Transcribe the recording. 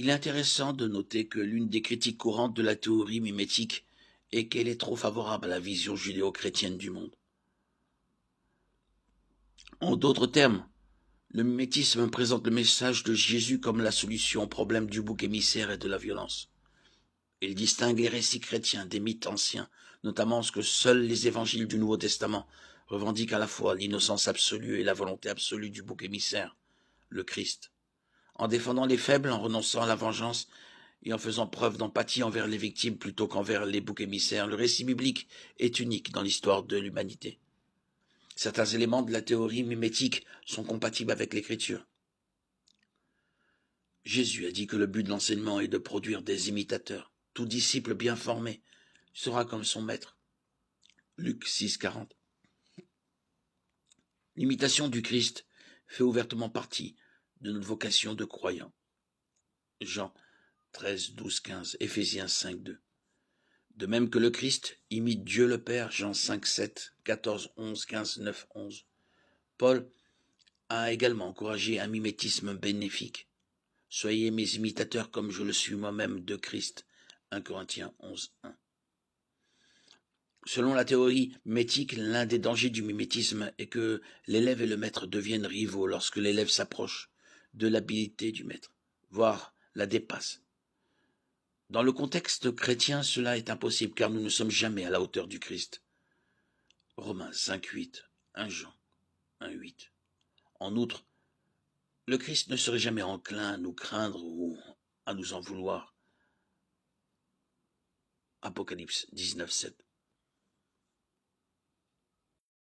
Il est intéressant de noter que l'une des critiques courantes de la théorie mimétique est qu'elle est trop favorable à la vision judéo-chrétienne du monde. En d'autres termes, le mimétisme présente le message de Jésus comme la solution au problème du bouc émissaire et de la violence. Il distingue les récits chrétiens des mythes anciens, notamment ce que seuls les évangiles du Nouveau Testament revendiquent à la fois l'innocence absolue et la volonté absolue du bouc émissaire, le Christ. En défendant les faibles, en renonçant à la vengeance et en faisant preuve d'empathie envers les victimes plutôt qu'envers les boucs émissaires, le récit biblique est unique dans l'histoire de l'humanité. Certains éléments de la théorie mimétique sont compatibles avec l'écriture. Jésus a dit que le but de l'enseignement est de produire des imitateurs. Tout disciple bien formé sera comme son maître. Luc 6,40. L'imitation du Christ fait ouvertement partie de notre vocation de croyants. Jean 13, 12, 15, Éphésiens 5, 2. De même que le Christ imite Dieu le Père, Jean 5, 7, 14, 11, 15, 9, 11. Paul a également encouragé un mimétisme bénéfique. Soyez mes imitateurs comme je le suis moi-même de Christ. 1 Corinthiens 11, 1. Selon la théorie mimétique, l'un des dangers du mimétisme est que l'élève et le maître deviennent rivaux lorsque l'élève s'approche de l'habilité du maître, voire la dépasse. Dans le contexte chrétien, cela est impossible car nous ne sommes jamais à la hauteur du Christ. Romains 5, 8, 1 Jean 1, 8. En outre, le Christ ne serait jamais enclin à nous craindre ou à nous en vouloir. Apocalypse 19, 7.